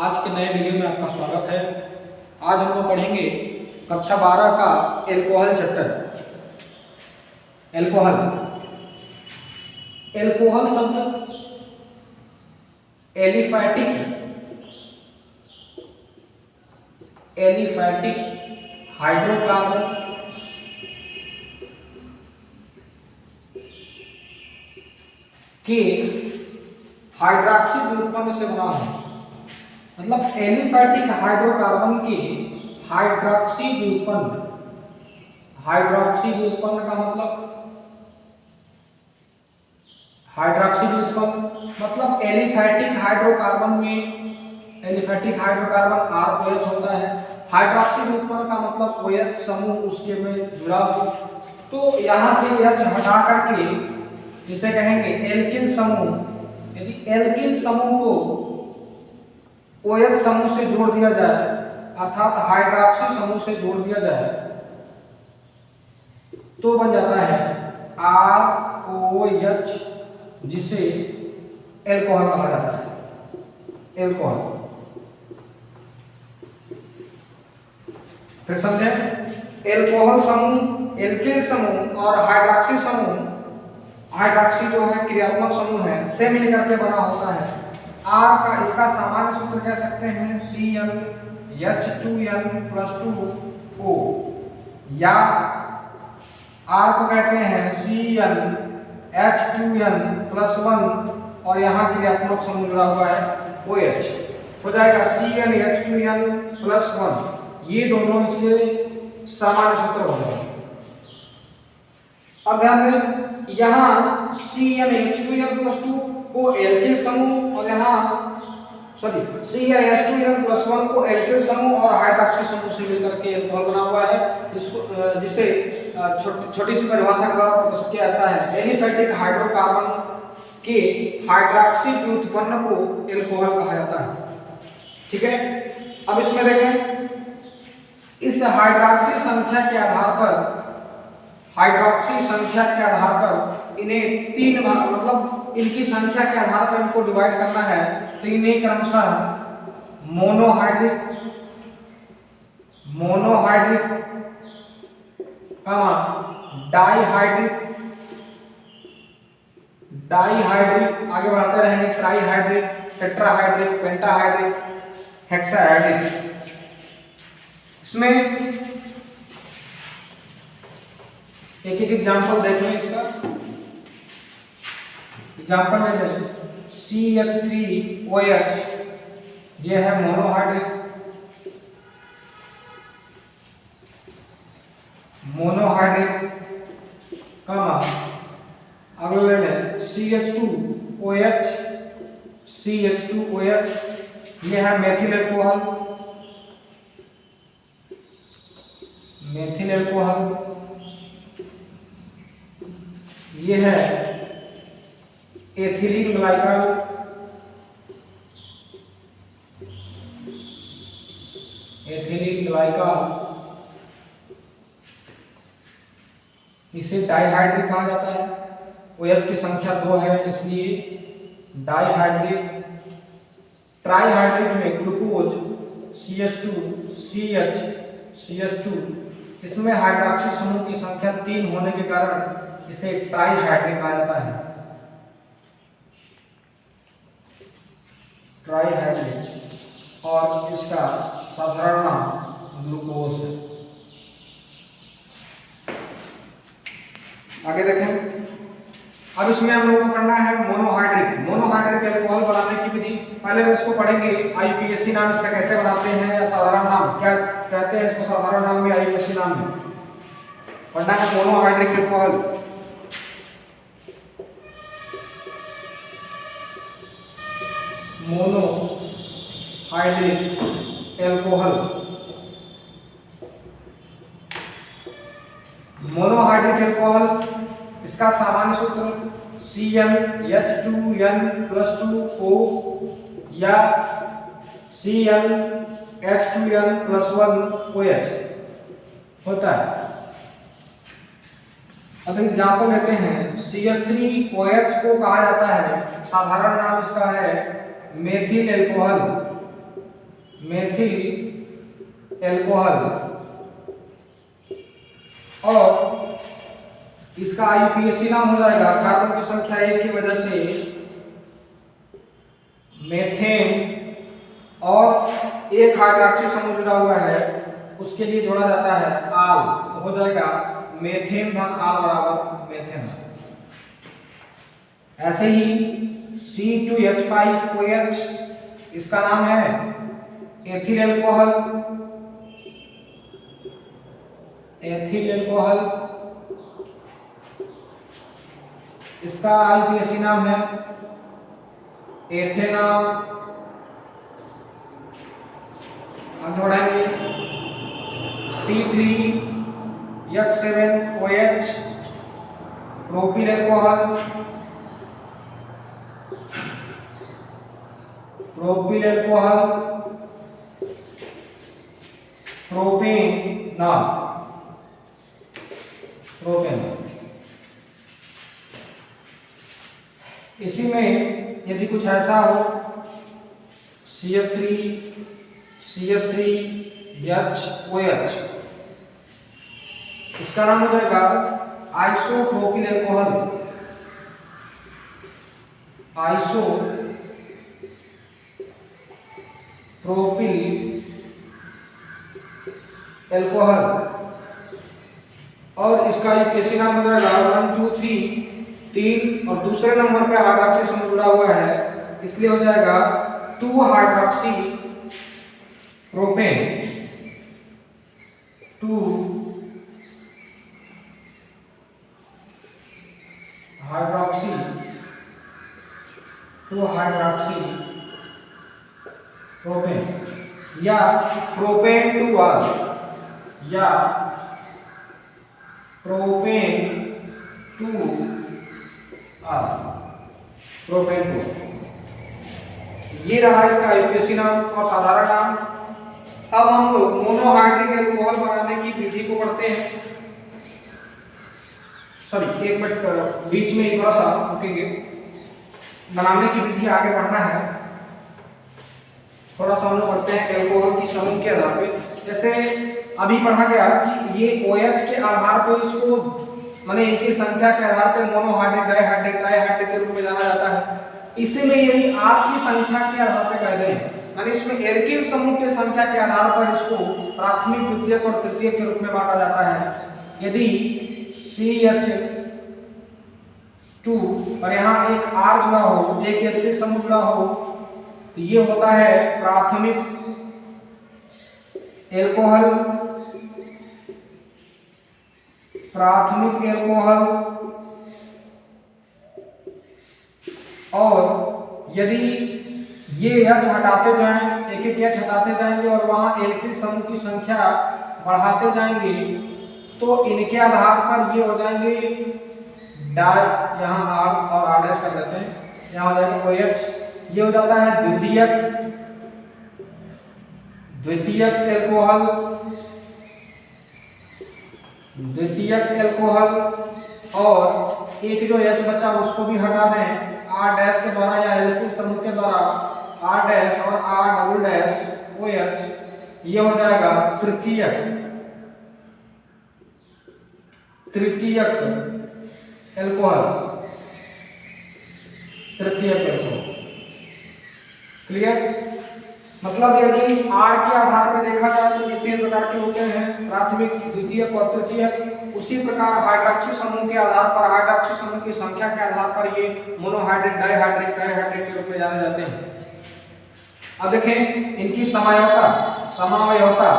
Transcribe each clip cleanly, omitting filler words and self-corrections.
आज के नए वीडियो में आपका स्वागत है। आज हम लोग पढ़ेंगे कक्षा 12 का एल्कोहल चैप्टर। एल्कोहल एल्कोहल शब्द एलिफैटिक हाइड्रोकार्बन के हाइड्रॉक्सी व्युत्पन्न से बना है। मतलब एलिफैटिक हाइड्रोकार्बन के हाइड्रॉक्सी व्युत्पन्न का मतलब एलिफैटिक हाइड्रोकार्बन में एलिफैटिक हाइड्रोकार्बन R-OH होता है। हाइड्रॉक्सी व्युत्पन्न का मतलब OH समूह उसके में जुड़ा हो, तो यहाँ से H हटा करके जिसे कहेंगे एल्किल समूह। यदि एल्किल समूह को OH समूह से जोड़ दिया जाए अर्थात हाइड्रॉक्सी समूह से जोड़ दिया जाए तो बन जाता है R-OH, जिसे एल्कोहल कहा जाता है। एल्कोहल फिर समझे, एल्कोहल समूह, एल्किल समूह और हाइड्रॉक्सी समूह, हाइड्रॉक्सी जो है क्रियात्मक समूह है, से मिलकर के बना होता है। R का इसका सामान्य सूत्र कह सकते हैं CnH2n+2O, या R को कहते हैं CnH2n+1 और यहाँ क्रियात्मक समूह जुड़ा हुआ है OH, हो जाएगा CnH2n+1। ये दोनों इसके सामान्य सूत्र हो जाएंगे। अब ध्यान दें, यहाँ CnH2n+2 को एल्किल समूह और यहाँ CnH2n+1 को एल्किल समूह और हाइड्रॉक्सी समूह से मिलकर के एल्कोहल बना हुआ है। इसको जिसे छोटी सी परिभाषा के द्वारा प्रदर्शित किया जाता है, एलिफैटिक हाइड्रोकार्बन के हाइड्रॉक्सी व्युत्पन्न को एल्कोहल कहा जाता है। ठीक है, अब इसमें देखें, इस हाइड्रॉक्सी संख्या के आधार पर इन्हें तीन मतलब इनकी संख्या के आधार पर इनको डिवाइड करना है, तो इन्हें क्रमशः मोनोहाइड्रिक, डाईहाइड्रिक, आगे बढ़ाते रहेंगे, ट्राईहाइड्रिक, टेट्राहाइड्रिक, पेंटाहाइड्रिक, हेक्साहाइड्रिक। इसमें एक एग्जांपल देखें इसका। एग्जांपल में CH3OH, ये है मोनोहाइड्रिक, अगले में CH2OH, ये है मेथिल अल्कोहल, ये है एथिलीन ग्लाइकॉल, इसे डाईहाइड्रिक कहा जाता है। OH की संख्या 2 है इसलिए डाईहाइड्रिक। ट्राईहाइड्रिक में ग्लूकोज CH2, इसमें हाइड्रॉक्सी समूह की संख्या 3 होने के कारण इसे ट्राईहाइड्रिक कहा जाता है। ट्राईहाइड्रिक, और इसका साधारण नाम ग्लूकोज है। आगे देखें, अब इसमें हम लोगों को करना है मोनोहाइड्रिक एल्कोहल बनाने की विधि। पहले हम इसको पढ़ेंगे, IUPAC नाम इसका कैसे बनाते हैं, या साधारण नाम क्या कहते हैं इसको, साधारण नाम में IUPAC नाम में पढ़ना है। मोनोहाइड्रिक एल्कोहल, मोनोहाइड्रिक एल्कोहल, इसका सामान्य सूत्र CnH2n+2O या CnH2n+1OH होता है। अब एग्जाम्पल लेते हैं, CH3OH को कहा जाता है, साधारण नाम इसका है मेथिल एल्कोहल, मेथिल एल्कोहल। और इसका आईयूपीएसी नाम हो जाएगा, कार्बन की संख्या 1 की वजह से मेथेन और एक हाइड्रोक्सी समूह जुड़ा हुआ है उसके लिए जोड़ा जाता है आल, तो हो जाएगा मेथेन धन आल बराबर मेथेन। ऐसे ही C2H5OH इसका नाम है एथिल एल्कोहल। एथिल एल्कोहल इसका आईयूपीएसी नाम है एथेनॉल। आगे बढ़ाएंगे C3H7OH propyl alcohol. Propyl alcohol propanol. Propanol इसी में यदि कुछ ऐसा हो CH3OH इसका नाम हो जाएगा आइसोप्रोपिल एल्कोहल। आइसोप्रोपिल एल्कोहल और इसका आईयूपीएसी नाम हो जाएगा 1 2 3 3 और दूसरे नंबर पे हाइड्रोक्सी समूह जुड़ा हुआ है इसलिए हो जाएगा 2 हाइड्रोक्सी प्रोपेन। 2 हाइड्रोक्सी प्रोपेन या प्रोपेन 2R या प्रोपेन 2R। प्रोपेन 2 ये रहा इसका आईयूपीएसी नाम और साधारण नाम। अब हम लोग मोनोहाइड्रिक एल्कोहल बनाने की विधि को पढ़ते हैं। सॉरी, एक मिनट बीच में थोड़ा सा रुकेंगे, बनाने की विधि आगे बढ़ना है। थोड़ा सा हम लोग पढ़ते हैं एल्कोहल की समूह के आधार पे। जैसे अभी पढ़ा गया कि ये OH के आधार पर इसको माने इनकी संख्या के आधार पर मोनोहाइड्रिक, डाइहाइड्रिक के रूप में जाना जाता है। इसी में यदि R की संख्या के आधार पर कह दें माने इसमें एल्किल समूह की संख्या के आधार पर इसको प्राथमिक, द्वितीयक और तृतीयक के रूप में बांटा जाता है। यदि CH2 और यहाँ एक R जुड़ा हो, एक एल्किल समूह जुड़ा हो तो ये होता है प्राथमिक एल्कोहल। प्राथमिक एल्कोहल और यदि ये H हटाते जाएं, एक एक H हटाते जाएंगे और वहां एल्किल समूह की संख्या बढ़ाते जाएंगे तो इनके आधार पर ये हो जाएंगे डाई, यहाँ R और R डैश कर देते हैं, यहाँ हो जाएगा OH। ये हो जाता है द्वितीयक एल्कोहल और एक जो H बचा उसको भी हटा दें R डैश के द्वारा या एल्किल समूह के द्वारा R डैश और R डबल डैश OH। ये हो जाएगा तृतीयक एल्कोहल। क्लियर? मतलब यदि R के आधार पर देखा जाए तो ये 3 प्रकार के होते हैं, प्राथमिक, द्वितीयक और तृतीयक। उसी प्रकार हाइड्रोक्सी समूह के आधार पर, हाइड्रोक्सी समूह की संख्या के आधार पर ये मोनोहाइड्रिक, डाइहाइड्रिक के रूप में जाने जाते हैं। अब देखें इनकी समावयवता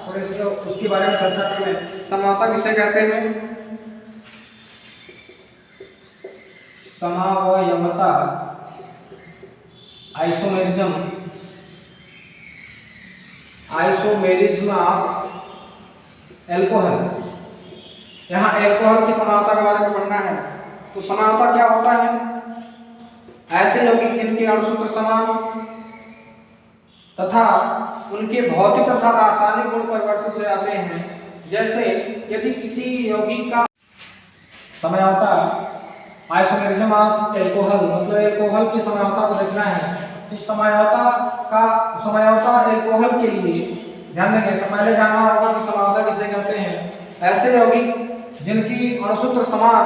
थोड़े से उसके बारे में चर्चा कर लें। समावयवता किसे कहते हैं? समावयवता आइसोमेरिज्म ऑफ एल्कोहल। यहाँ एल्कोहल की समावयवता के बारे में पढ़ना है। तो समावयवता क्या होता है? ऐसे यौगिक जिनके अणु सूत्र समान तथा उनके भौतिक तथा रासायनिक गुण परिवर्तित हो जाते हैं। जैसे यदि किसी यौगिक का समावयवता आइसोमेरिज्म ऑफ एल्कोहल, मतलब एल्कोहल की समावयवता को देखना है। इस समावयवता एल्कोहल के लिए ध्यान देंगे, इससे पहले जानना होगा कि समानता किसे कहते हैं। ऐसे यौगिक जिनकी अणुसूत्र समान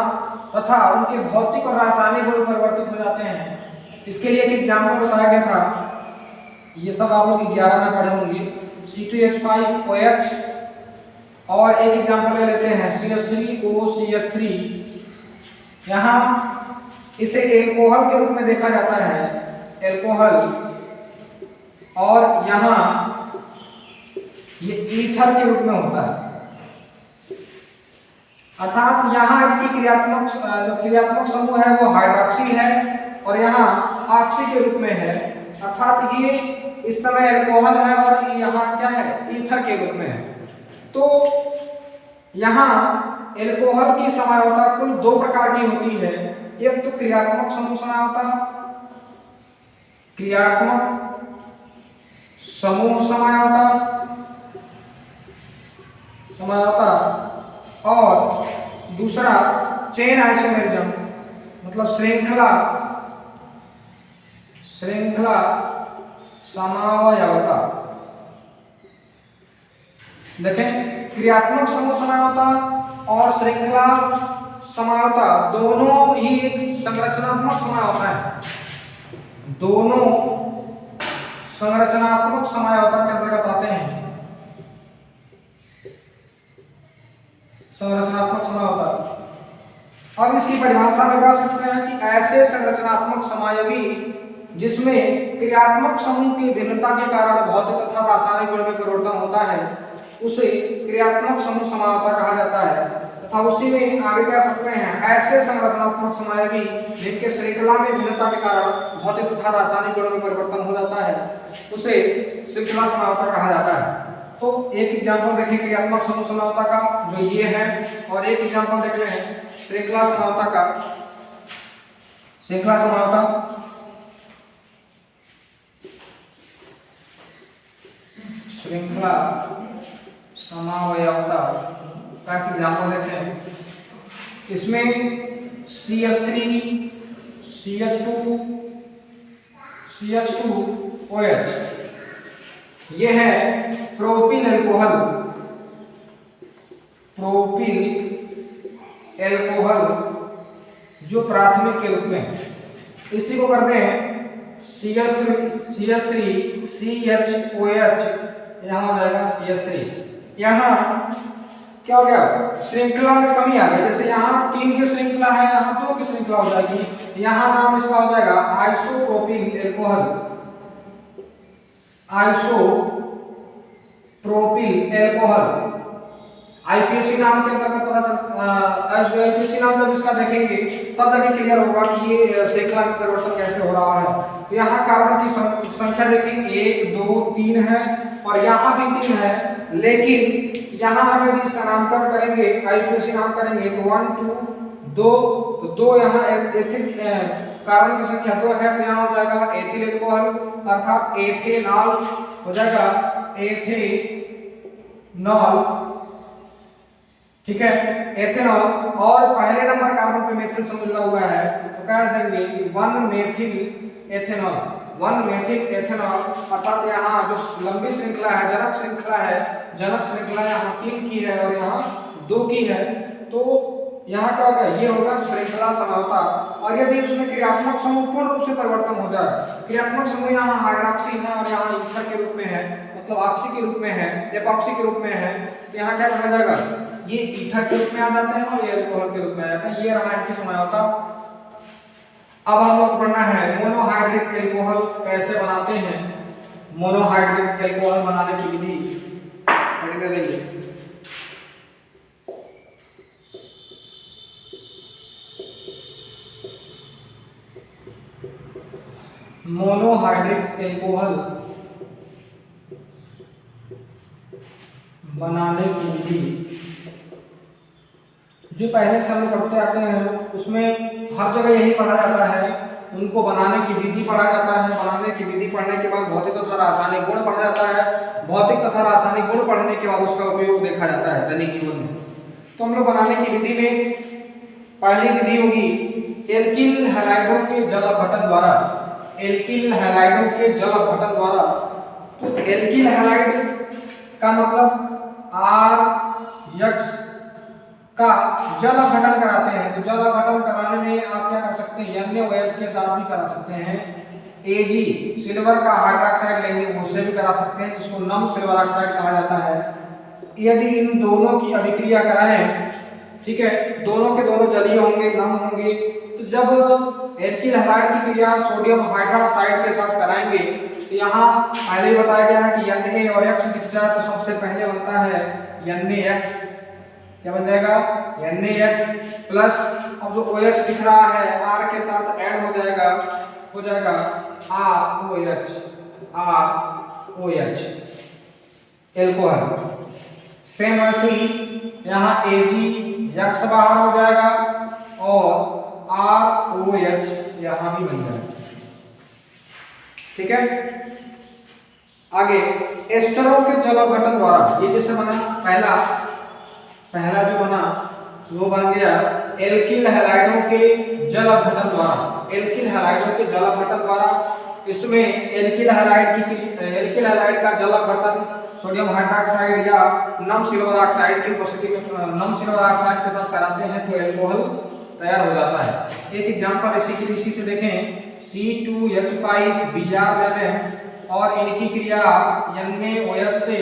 तथा उनके भौतिक और रासायनिक गुण परिवर्तित हो जाते हैं। इसके लिए एक एग्जाम्पल बताया गया था, ये सब आप लोग 11 में पढ़े होंगे, C2H5OH। और एक एग्जाम्पल ले लेते हैं CH3OCH3। यहाँ इसे एल्कोहल के रूप में देखा जाता है, एल्कोहल, और यहाँ ये ईथर के रूप में होता है। अर्थात यहाँ इसकी क्रियात्मक समूह है वो हाइड्रोक्सी है और यहाँ ऑक्सी के रूप में है। अर्थात ये इस समय एल्कोहल है और यहाँ क्या है, ईथर के रूप में है। तो यहाँ एल्कोहल की समावता कुल 2 प्रकार की होती है। एक तो क्रियात्मक समूह समावता, क्रियात्मक समूह समावता, और दूसरा चेन आइसोमेरिज्म, मतलब श्रृंखला समावयवता। देखें, क्रियात्मक समूह समावता और श्रृंखला समावता दोनों ही एक संरचनात्मक समावता है। दोनों संरचनात्मक समावता के अंतर्गत आते हैं। संरचनात्मक समावता, अब इसकी परिभाषा में कह सकते हैं कि ऐसे संरचनात्मक समायवी जिसमें क्रियात्मक समूह की भिन्नता के कारण भौतिक तथा रासायनिक गुण में परिवर्तन होता है, उसे क्रियात्मक समूह समावता कहा जाता है। तथा उसी में आगे कह सकते हैं ऐसे संरचनात्मक समायवी जिनके श्रृंखला में भिन्नता के कारण भौतिक तथा रासायनिक गुणों में परिवर्तन हो जाता है, उसे श्रृंखला समावता कहा जाता है। तो एक एग्जाम्पल देखिए क्रियात्मक समूह समावता का, जो ये है, और एक एग्जाम्पल देख रहे हैं श्रृंखला समावता का। श्रृंखला समावता, श्रृंखला समावयवता का एग्जाम्पल देखें। इसमें CH3 CH2 CH2OH, ये है प्रोपिल एल्कोहल, जो प्राथमिक के रूप में। इसी को करते हैं CH3 CHOH, यहाँ हो जाएगा CH3। यहाँ क्या हो गया, श्रृंखला में कमी आ गई। जैसे यहाँ 3 की श्रृंखला है, यहाँ 2 की श्रृंखला हो जाएगी। यहाँ नाम इसका हो जाएगा isopropyl alcohol, isopropyl alcohol. IUPAC नाम के अंतर्गत पता चलता, आईपीएसी नाम जब इसका देखेंगे तब तक क्लियर होगा कि ये श्रृंखला में परिवर्तन कैसे हो रहा है। तो यहाँ कार्बन की संख्या देखिए 1 2 3 है और यहाँ भी 3 है, लेकिन यहाँ हम यदि इसका नामकरण करेंगे, आईपीएसी नाम करेंगे तो 1 2 2, तो 2 यहाँ एथिल कार्बन की संख्या 2 है, तो यहाँ हो जाएगा एथिल एल्कोहल, अर्थात एथेनॉल हो जाएगा, एथेनॉल, ठीक है, एथेनॉल। और पहले नंबर कार्बन पे मेथिल समूह जुड़ा हुआ है, तो कह देंगे 1 मेथिल एथेनॉल, 1 मेथिल एथेनॉल। अर्थात यहाँ जो लंबी श्रृंखला है, जनक श्रृंखला यहाँ 3 की है और यहाँ 2 की है, तो यहाँ क्या होगा, ये होगा श्रृंखला समावता। और यदि उसमें क्रियात्मक समूह पूर्ण रूप से परिवर्तन हो जाए, क्रियात्मक समूह यहाँ हाइड्रोक्सी है और यहाँ ईथर के रूप में है, मतलब ऑक्सी के रूप में है, एपॉक्सी के रूप में है, तो यहाँ क्या कहा जाएगा, ये ईथर के रूप में आ जाते हैं और ये एल्कोहल के रूप में आ जाते हैं। ये रहा इनकी समावता। अब हम लोग पढ़ना है मोनोहाइड्रिक एल्कोहल कैसे बनाते हैं। मोनोहाइड्रिक एल्कोहल बनाने की विधि पढ़ देंगे। मोनोहाइड्रिक एल्कोहल बनाने की विधि जो पहले से हम लोग पढ़ते आते हैं, उसमें हर जगह यही पढ़ा जाता है, उनको बनाने की विधि पढ़ा जाता है। बनाने की विधि पढ़ने के बाद भौतिक तथा रासायनिक गुण पढ़ा जाता है। भौतिक तथा रासायनिक गुण पढ़ने के बाद उसका उपयोग देखा जाता है दैनिक जीवन में। तो हम लोग बनाने की विधि में पहली विधि होगी एल्किल हैलाइडों के जल अपघटन द्वारा। एल्किल हैलाइडों के जल अपघटन द्वारा। तो एल्किल हैलाइड का मतलब RX का जल अपघटन कराते हैं, तो जल अपघटन कराने में आप क्या कर सकते हैं, NaOH के साथ भी करा सकते हैं। Ag सिल्वर का हाइड्रोक्साइड लेंगे, उससे भी करा सकते हैं, जिसको नम सिल्वर ऑक्साइड कहा जाता है। यदि इन दोनों की अभिक्रिया कराएं, ठीक है, दोनों के दोनों जलीय होंगे, नम होंगे, तो जब एल्किल हैलाइड की क्रिया सोडियम हाइड्रोक्साइड के साथ कराएंगे, तो यहाँ पहले ही बताया गया है कि Na और X दिख जाए तो सबसे पहले बनता है NaX। क्या बन जाएगा, NaX प्लस, अब जो OH दिख रहा है R के साथ ऐड हो जाएगा ROH एल्कोहल। सेम ऐसे ही यहाँ AgX बाहर हो जाएगा और ROH यहाँ भी बन जाएगा, ठीक है। आगे एस्टरों के जल अपघटन द्वारा, ये जैसे बना पहला जो बना वो बन गया एल्किल हैलाइडों के जल अपघटन द्वारा। एल्किल हैलाइडों के जल अपघटन द्वारा, इसमें एल्किल हैलाइड का जल अपघटन सोडियम हाइड्रोक्साइड या नम सिल्वर ऑक्साइड की उपस्थिति में नम सिल्वर ऑक्साइड के साथ कराते हैं तो एल्कोहल तैयार हो जाता है। एक एग्जांपल इसी से देखें, C2H5Br ले लें और इनकी क्रिया NaOH से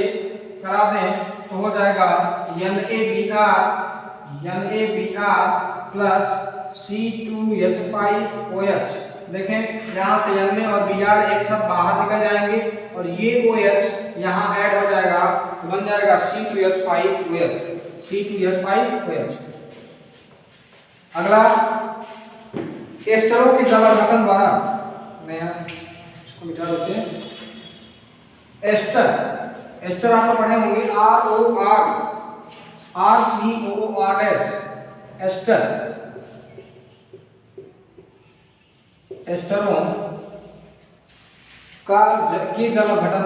करा दें तो हो जाएगा NaBr प्लस C2H5OH। देखें यहाँ से Na और Br एक साथ बाहर निकल जाएंगे और ये OH यहाँ ऐड हो जाएगा, तो बन जाएगा C2H5OH। अगला एस्टरों के जल अपघटन द्वारा, इसको मिटा देते हैं। एस्टर आप पढ़े होंगे RCOOR एस्टरों का के जल अपघटन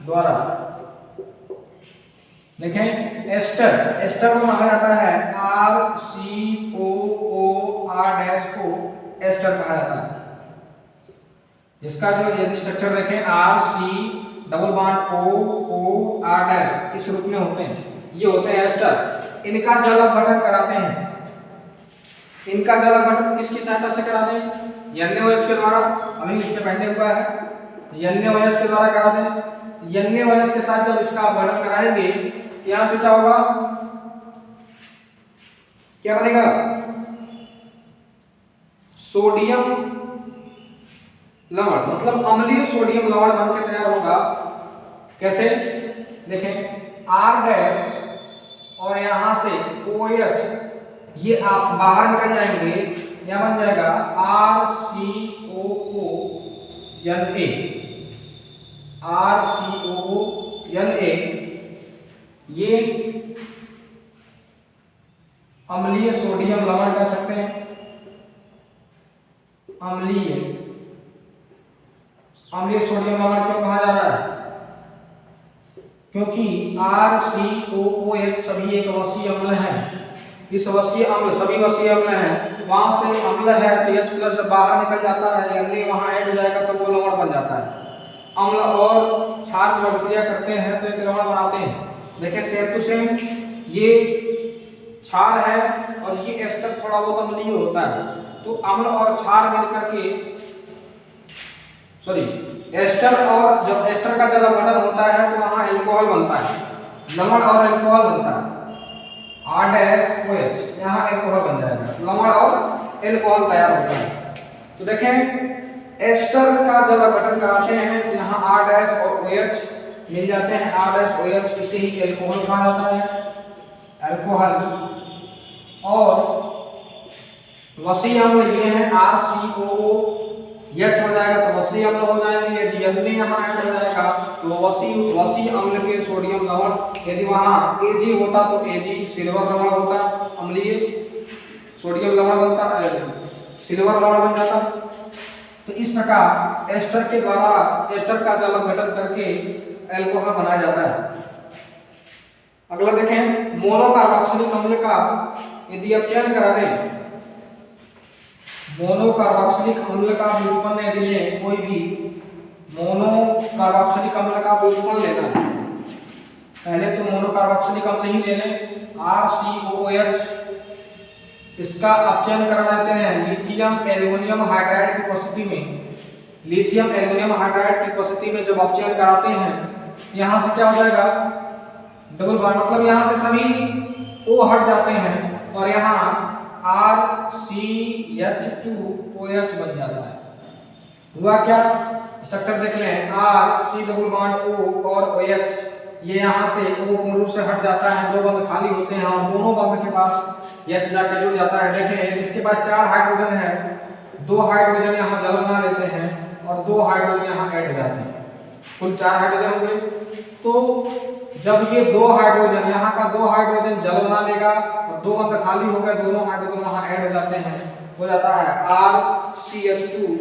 द्वारा देखें एस्टर को माना जाता है RCOOR को एस्टर कहा जाता है। इसका जो ये स्ट्रक्चर देखें RC⸻OOR इस रूप में होते हैं, ये होते हैं एस्टर। इनका जल अपघटन कराते हैं, इनका जल अपघटन किसकी सहायता से कराते हैं, NaOH के द्वारा। अभी इसके पहले हुआ है, NaOH के द्वारा कराते हैं। NaOH के साथ जब इसका अपघटन कराएंगे, यहां से क्या होगा, क्या बनेगा, सोडियम लवण, मतलब अम्लीय सोडियम लवण बनकर तैयार होगा। कैसे, देखें R' और यहां से OH ये आप बाहर निकल जाएंगे, यह बन जाएगा RCOONA। ये अम्लीय सोडियम लवण कह सकते हैं, अम्लीय सोडियम लवण क्यों कहा जा रहा है, क्योंकि RCOOH सभी एक वसीय अम्ल है। इस वसीय अम्ल, सभी वसीय अम्ल हैं, वहां से अम्ल है तो H+ से बाहर निकल जाता है, Na वहां ऐड हो जाएगा तो वो लवण बन जाता है। अम्ल और क्षार जब अभिक्रिया करते हैं तो एक लवण बनाते हैं। देखिए सेम टू सेम, ये क्षार है और ये एस्टर थोड़ा बहुत अम्लीय होता है, तो अम्ल और क्षार मिलकर के एस्टर, और जब एस्टर का जल अपघटन होता है तो वहां एल्कोहल बनता है, लवण और एल्कोहल बनता है, R'OH यहाँ एल्कोहल बन जाएगा, लवण और एल्कोहल तैयार होता है। तो देखें एस्टर का जल अपघटन कराते हैं तो यहाँ R' और OH मिल जाते हैं, R'-OH, इसे ही एल्कोहल कहा जाता है, एल्कोहल। और वसीय अम्ल ये है RCOOH हो जाएगा तो वसीय अम्ल हो जाएंगे। यदि Na यहाँ ऐड हो जाएगा तो वसीय अम्ल के सोडियम लवण, यदि वहाँ Ag होता तो Ag सिल्वर लवण होता, अम्लीय सोडियम लवण बनता, सिल्वर लवण बन जाता। तो इस प्रकार एस्टर के द्वारा एस्टर का जल अपघटन करके एल्कोहल बनाया जाता है। अगला देखें मोनोकार्बोक्सिलिक अम्ल का यदि आप चयन करा दें मोनोकार्बोक्सिलिक अम्ल का व्युत्पन्न यदि लें, कोई भी मोनोकार्बोक्सिलिक अम्ल का व्युत्पन्न लेना है, पहले तो मोनोकार्बोक्सिलिक अम्ल ही ले लें, RCOOH, इसका अपचयन करा देते हैं लिथियम एल्युमिनियम हाइड्राइड की उपस्थिति में। लिथियम एल्युमिनियम हाइड्राइड की उपस्थिति में जब अपचयन कराते हैं, यहाँ से क्या हो जाएगा, डबल बॉन्ड, मतलब यहाँ से सभी O हट जाते हैं और यहाँ RCH2OH बन जाता है। हुआ क्या, स्ट्रक्चर देख लें, RC डबल बॉन्ड O और OH, ये यहाँ से O पूर्ण रूप से हट जाता है, दो बंद खाली होते हैं और दोनों बंद के पास H जाकर जुड़ जाता है। देखें इसके पास 4 हाइड्रोजन है, 2 हाइड्रोजन यहाँ जल बना लेते हैं और 2 हाइड्रोजन यहाँ ऐड हो जाते हैं, कुल 4 हाइड्रोजन हो गए। तो जब ये 2 हाइड्रोजन, यहाँ का 2 हाइड्रोजन जल बना लेगा और 2 बंद खाली हो गए, दोनों हाइड्रोजन वहाँ ऐड हो जाते हैं, हो जाता है RCH2OH।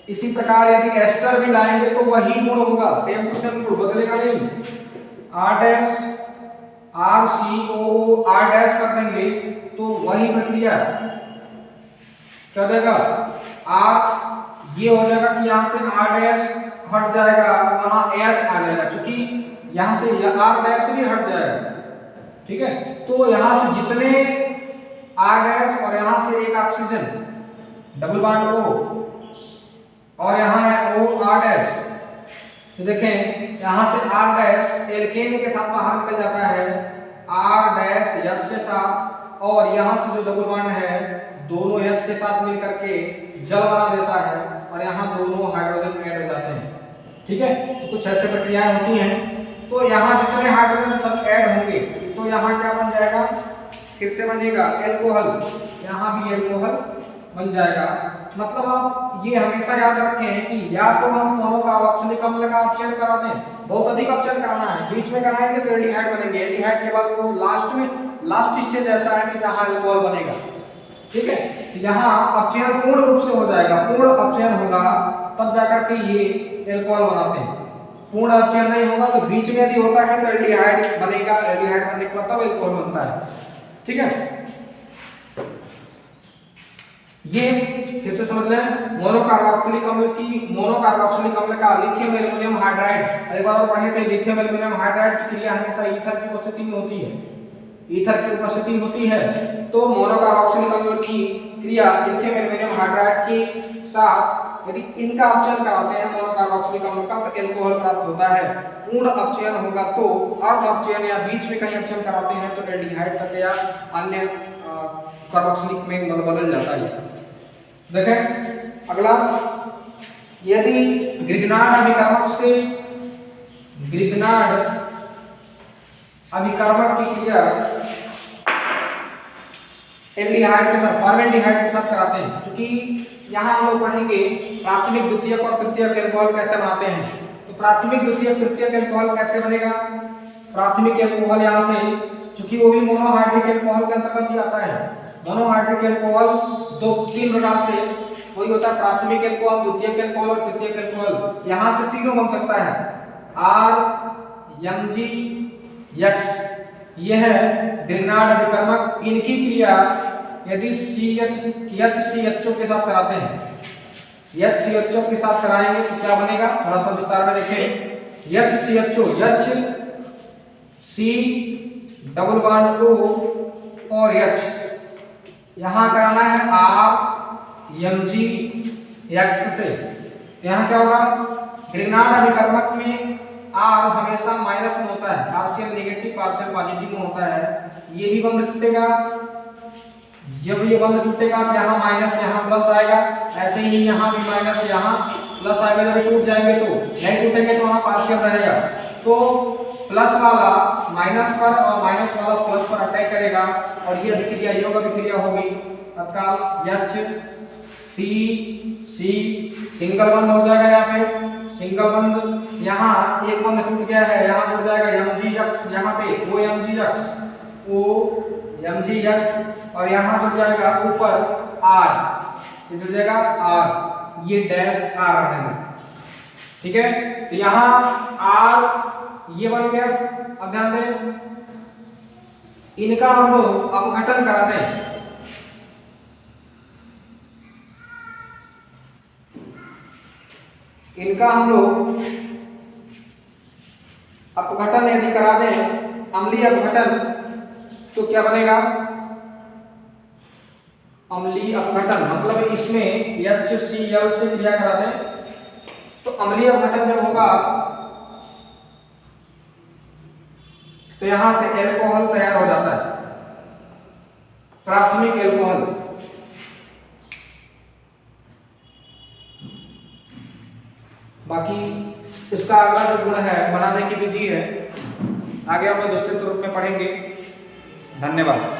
इसी प्रकार यदि एस्टर भी लाएंगे तो वही गुण होगा, सेम टू सेम गुण, बदलेगा नहीं। RCOO R' कर देंगे तो वही प्रक्रिया क्या हो जाएगा, ये हो जाएगा कि यहाँ से R' हट जाएगा, वहाँ H आ जाएगा, क्योंकि यहाँ से R' भी हट जाएगा, ठीक है। तो यहाँ से जितने R' और यहाँ से एक ऑक्सीजन डबल बॉन्ड O और यहाँ है OR', तो देखें यहाँ से R' एल्केन के साथ बाहर निकल जाता है, R' H के साथ, और यहाँ से जो डबल बॉन्ड है दोनों H के साथ मिलकर के जल बना देता है और यहाँ दोनों हाइड्रोजन ऐड हो जाते हैं, ठीक है। तो कुछ ऐसे प्रक्रियाएं होती हैं। तो यहाँ जितने हाइड्रोजन सब ऐड होंगे तो यहाँ क्या बन जाएगा, फिर से बनेगा एल्कोहल, यहाँ भी एल्कोहल बन जाएगा। मतलब आप ये हमेशा याद रखें कि या तो हम मोनोकार्बोक्सिलिक अम्ल का अपचयन करा दें, बहुत अधिक अपचयन कराना है, बीच में कराएंगे तो एल्डिहाइड बनेंगे, एल्डिहाइड के बाद वो लास्ट में लास्ट स्टेज ऐसा है कि जहाँ एल्कोहल बनेगा, ठीक है। यहाँ अपचयन पूर्ण रूप से हो जाएगा, पूर्ण अपचयन होगा तब जाकर के ये एल्कोहल बनाते हैं। पूर्ण अपचयन नहीं होगा तो बीच में यदि होता है तो एल्डिहाइड बनेगा, एल्डिहाइड बनने के बाद तब एल्कोहल बनता है, ठीक है। ये फिर से समझ लें, मोनोकार्बोक्सिलिक अम्ल का लिथियम एल्युमिनियम हाइड्राइड, एक बार और पढ़े थे, लिथियम एल्युमिनियम हाइड्राइड की क्रिया हमेशा ईथर की उपस्थिति में होती है, ईथर की उपस्थिति होती है। तो मोनोकार्बोक्सिलिक अम्ल की क्रिया लिथियम एल्युमिनियम हाइड्राइड के साथ यदि इनका अपचयन कराते हैं मोनोकार्बोक्सिलिक अम्ल का तो एल्कोहल प्राप्त होता है। पूर्ण अपचयन होगा तो, अर्ध अपचयन या बीच में कहीं अपचयन कराते हैं तो एल्डिहाइड तक या अन्य कार्बोक्सिलिक में बदल जाता है। देखें अगला, यदि ग्रिग्नार्ड अभिकर्मक की क्रिया एल्डिहाइड के साथ, फॉर्मेल्डिहाइड के साथ कराते हैं, क्योंकि यहाँ हम लोग पढ़ेंगे प्राथमिक द्वितीयक और तृतीयक एल्कोहल कैसे बनाते हैं। तो प्राथमिक द्वितीयक तृतीयक एल्कोहल कैसे बनेगा, प्राथमिक एल्कोहल यहाँ से, क्योंकि वो भी मोनोहाइड्रिक एल्कोहल के अंतर्गत ही आता है। मोनोहाइड्रिक एल्कोहल 3 प्रकार से कोई होता है, प्राथमिक एल्कोहल, द्वितीयक एल्कोहल और तृतीयक एल्कोहल। यहाँ से तीनों बन सकता है, RMgX, यह है ग्रिग्नार्ड अभिकर्मक। इनकी क्रिया यदि HCHO के साथ कराते हैं, HCHO के साथ कराएंगे तो क्या बनेगा, थोड़ा सा विस्तार में देखें। HCHO, HC double bond O और H, यहाँ कराना है RMgX से। यहाँ क्या होगा, ग्रिग्नार्ड अभिकर्मक में R हमेशा माइनस में होता है, पार्शियल नेगेटिव पार्शियल पॉजिटिव में होता है। ये भी बंद टूटेगा, जब ये बंद टूटेगा तो यहाँ माइनस यहाँ प्लस आएगा, ऐसे ही यहाँ भी माइनस यहाँ प्लस आएगा। जब टूट जाएंगे तो नहीं टूटेंगे तो वहाँ पार्शियल रहेगा, तो प्लस वाला माइनस पर और माइनस वाला प्लस पर अटैक करेगा और ये अभिक्रिया योग अभिक्रिया होगी तत्काल। HC सिंगल बंद हो जाएगा, यहाँ पे सिंगल बंद, यहाँ एक बंद टूट गया है, यहाँ जुड़ जाएगा MgX, यहाँ पे OMgX और यहाँ जुड़ जाएगा ऊपर R, ये जुड़ जाएगा R, ये डैश R रहेगा, ठीक है। तो यहाँ R ये बन गया। अब ध्यान दें, इनका हम लोग अपघटन कराते हैं। इनका हम लोग अपघटन यदि करा दें, अम्लीय अपघटन, तो क्या बनेगा? अम्लीय अपघटन मतलब इसमें HCl से क्रिया करा दें तो अम्लीय अपघटन जब होगा तो यहां से एल्कोहल तैयार हो जाता है, प्राथमिक एल्कोहल। बाकी इसका अगला जो गुण है, बनाने की विधि है, आगे हम विस्तृत रूप में पढ़ेंगे। धन्यवाद।